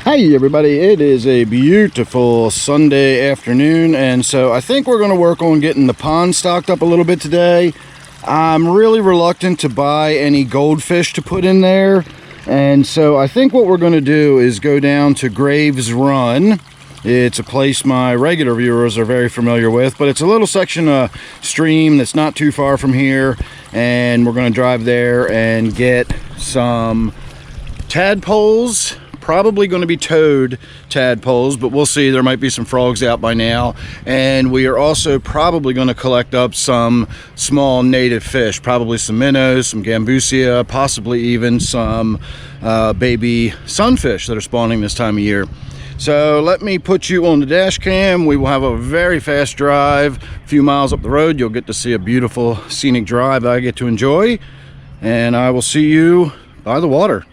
Hey everybody, it is a beautiful Sunday afternoon, and so I think we're going to work on getting the pond stocked up a little bit today. I'm really reluctant to buy any goldfish to put in there, and so I think what we're going to do is go down to Graves Run. It's a place my regular viewers are very familiar with, but it's a little section of stream that's not too far from here, and we're going to drive there and get some tadpoles. Probably going to be toad tadpoles, but we'll see. There might be some frogs out by now, and we are also probably going to collect up some small native fish, probably some minnows, some gambusia, possibly even some baby sunfish that are spawning this time of year. So let me put you on the dash cam. We will have a very fast drive, a few miles up the road. You'll get to see a beautiful scenic drive that I get to enjoy, and I will see you by the water.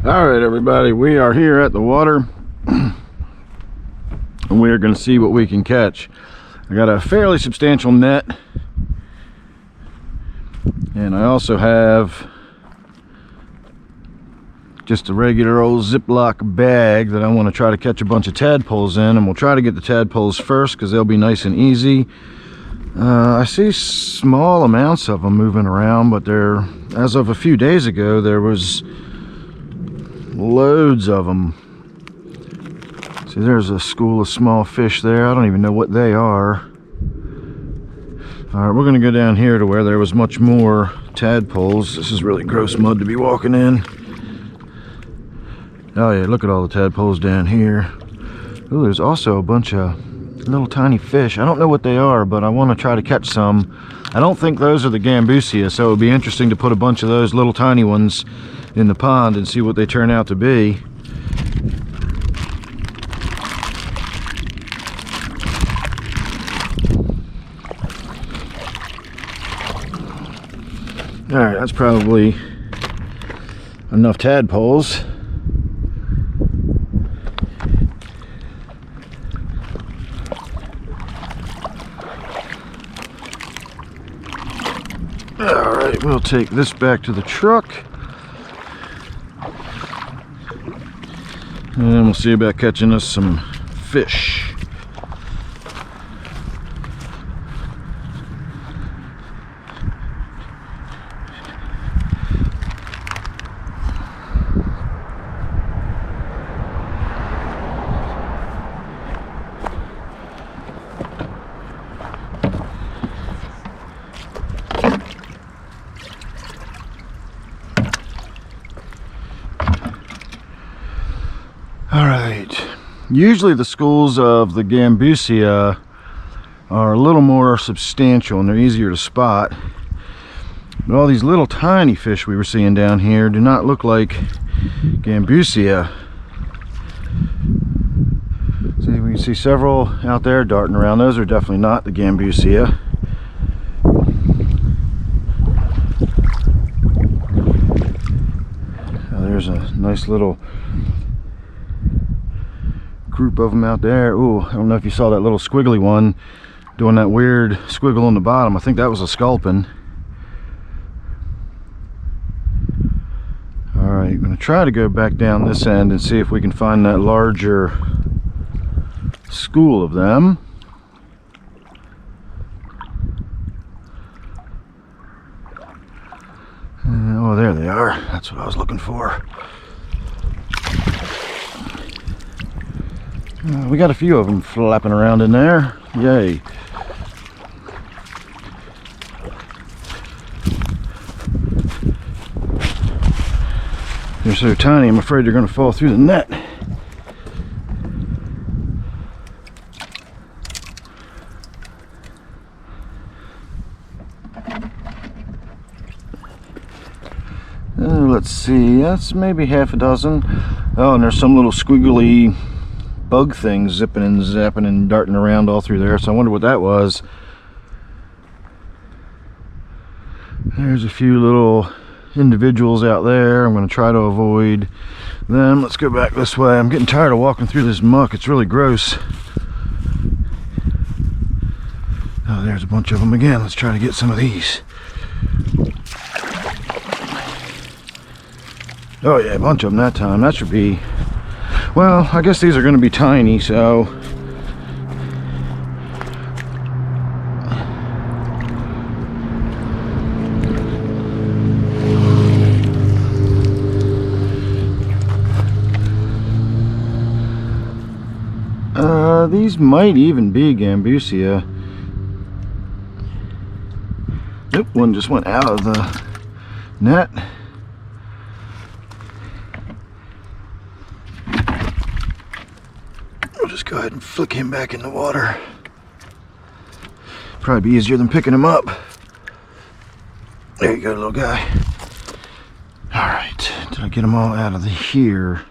All right, everybody, we are here at the water and we are going to see what we can catch. I got a fairly substantial net, and I also have just a regular old Ziploc bag that I want to try to catch a bunch of tadpoles in, and we'll try to get the tadpoles first because they'll be nice and easy. I see small amounts of them moving around, but there, as of a few days ago, there was loads of them. See, there's a school of small fish there. I don't even know what they are. All right, we're going to go down here to where there was much more tadpoles. This is really gross mud to be walking in. Oh yeah, look at all the tadpoles down here. Oh, there's also a bunch of little tiny fish. I don't know what they are, but I want to try to catch some. I don't think those are the gambusia, so it would be interesting to put a bunch of those little tiny ones in the pond and see what they turn out to be. All right, that's probably enough tadpoles. All right, we'll take this back to the truck, and then we'll see about catching us some fish. All right, usually the schools of the gambusia are a little more substantial and they're easier to spot, but all these little tiny fish we were seeing down here do not look like gambusia. See, we can see several out there darting around. Those are definitely not the gambusia. There's a nice little group of them out there. Ooh, I don't know if you saw that little squiggly one doing that weird squiggle on the bottom. I think that was a sculpin. All right, I'm going to try to go back down this end and see if we can find that larger school of them. Oh, there they are. That's what I was looking for. We got a few of them flapping around in there. Yay. They're so tiny, I'm afraid they're going to fall through the net. see, that's maybe half a dozen. Oh, and there's some little squiggly bug things zipping and zapping and darting around all through there, so I wonder what that was. There's a few little individuals out there. I'm going to try to avoid them. Let's go back this way. I'm getting tired of walking through this muck. It's really gross. Oh, there's a bunch of them again. Let's try to get some of these. Oh yeah, a bunch of them that time. That should be, well, I guess these are going to be tiny, so these might even be Gambusia. Nope, one just went out of the net. We'll just go ahead and flick him back in the water. Probably be easier than picking him up. There you go, little guy. All right, did I get them all out of here?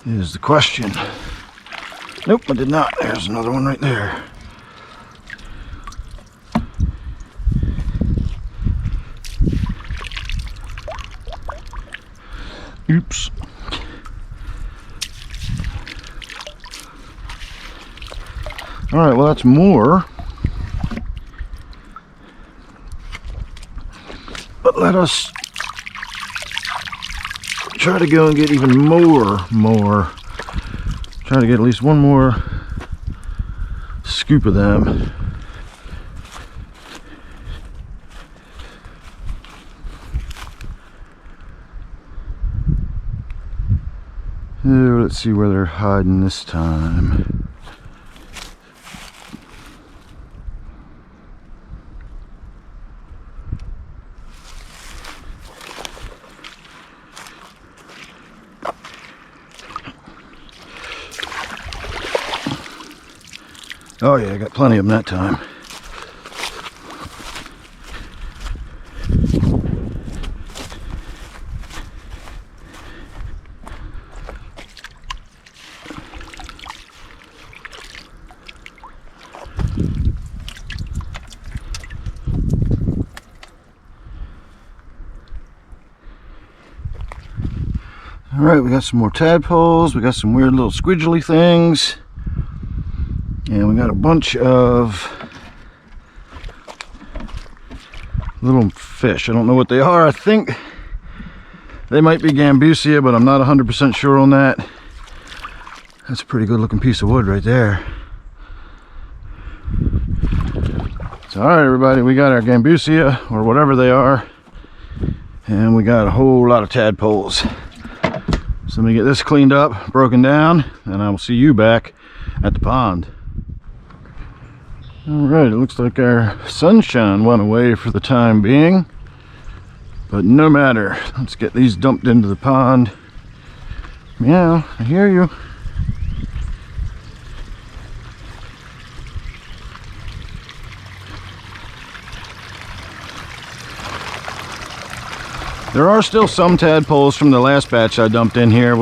Is the question. Nope, I did not. There's another one right there. Oops. All right, well, that's more. But let us try to go and get even more. Try to get at least one more scoop of them. Let's see where they're hiding this time. Oh yeah, I got plenty of them that time. All right, we got some more tadpoles. We got some weird little squidgely things. And we got a bunch of little fish. I don't know what they are. I think they might be Gambusia, but I'm not 100% sure on that. That's a pretty good looking piece of wood right there. So, all right, everybody, we got our Gambusia, or whatever they are, and we got a whole lot of tadpoles. So let me get this cleaned up, broken down, and I will see you back at the pond. All right, it looks like our sunshine went away for the time being, but no matter. Let's get these dumped into the pond. Meow, I hear you. There are still some tadpoles from the last batch I dumped in here.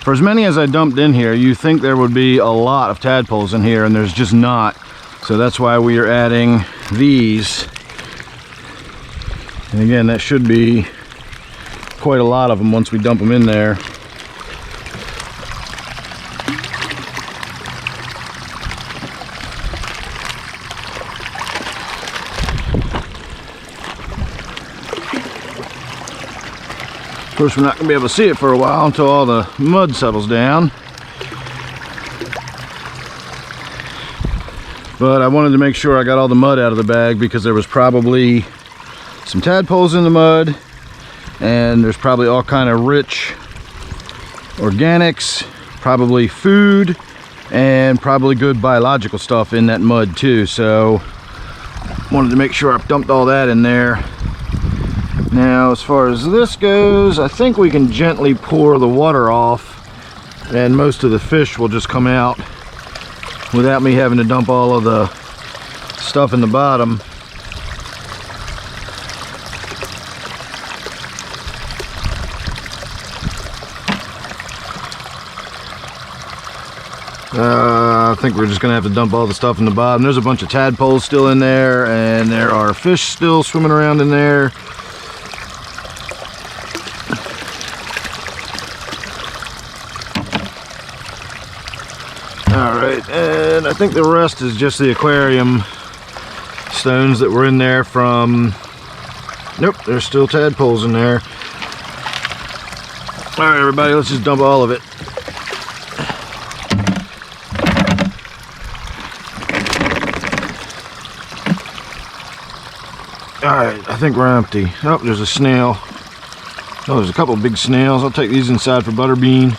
For as many as I dumped in here, you think there would be a lot of tadpoles in here, and there's just not. So that's why we are adding these. And again, that should be quite a lot of them once we dump them in there. Of course, we're not going to be able to see it for a while until all the mud settles down. But I wanted to make sure I got all the mud out of the bag because there was probably some tadpoles in the mud, and there's probably all kind of rich organics, probably food, and probably good biological stuff in that mud too. So wanted to make sure I dumped all that in there. Now, as far as this goes, I think we can gently pour the water off, and most of the fish will just come out without me having to dump all of the stuff in the bottom. I think we're just gonna have to dump all the stuff in the bottom. There's a bunch of tadpoles still in there, and there are fish still swimming around in there. All right, and I think the rest is just the aquarium stones that were in there from... Nope, there's still tadpoles in there. All right, everybody, let's just dump all of it. Alright, I think we're empty. Oh, there's a snail. Oh, there's a couple of big snails. I'll take these inside for butterbean.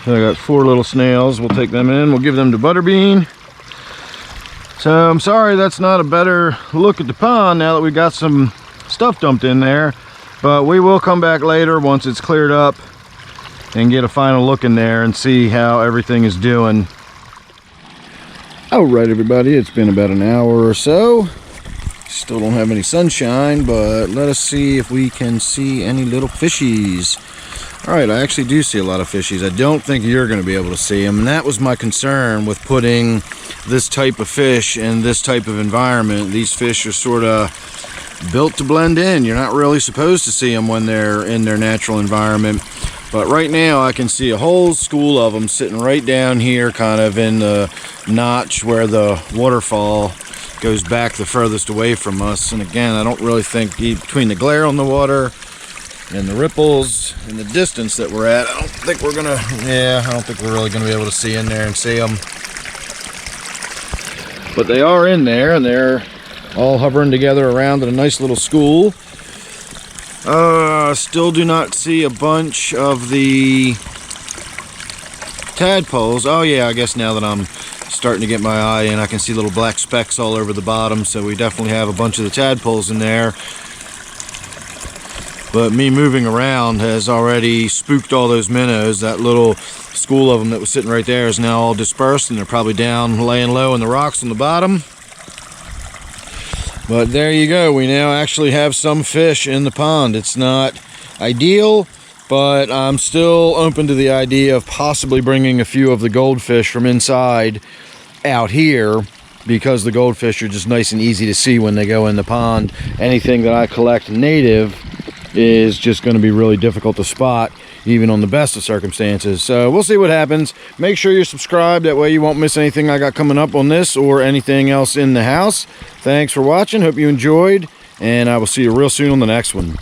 So I got 4 little snails. We'll take them in. We'll give them to butterbean. So I'm sorry that's not a better look at the pond now that we got some stuff dumped in there. But we will come back later once it's cleared up and get a final look in there and see how everything is doing. All right, everybody, it's been about an hour or so. Still don't have any sunshine, but let us see if we can see any little fishies. All right, I actually do see a lot of fishies. I don't think you're going to be able to see them, and that was my concern with putting this type of fish in this type of environment. These fish are sort of built to blend in. You're not really supposed to see them when they're in their natural environment. But right now I can see a whole school of them sitting right down here, kind of in the notch where the waterfall goes back the furthest away from us. And again, I don't really think between the glare on the water and the ripples and the distance that we're at, I don't think we're really gonna be able to see in there and see them. But they are in there, and they're all hovering together around in a nice little school. Still do not see a bunch of the tadpoles. Oh yeah, I guess now that I'm starting to get my eye in, I can see little black specks all over the bottom, so we definitely have a bunch of the tadpoles in there. But me moving around has already spooked all those minnows. That little school of them that was sitting right there is now all dispersed, and they're probably down laying low in the rocks on the bottom. But there you go, we now actually have some fish in the pond. It's not ideal, but I'm still open to the idea of possibly bringing a few of the goldfish from inside out here, because the goldfish are just nice and easy to see when they go in the pond. Anything that I collect native is just going to be really difficult to spot, even on the best of circumstances. So we'll see what happens. Make sure you're subscribed, that way you won't miss anything I got coming up on this or anything else in the house. Thanks for watching, hope you enjoyed, and I will see you real soon on the next one.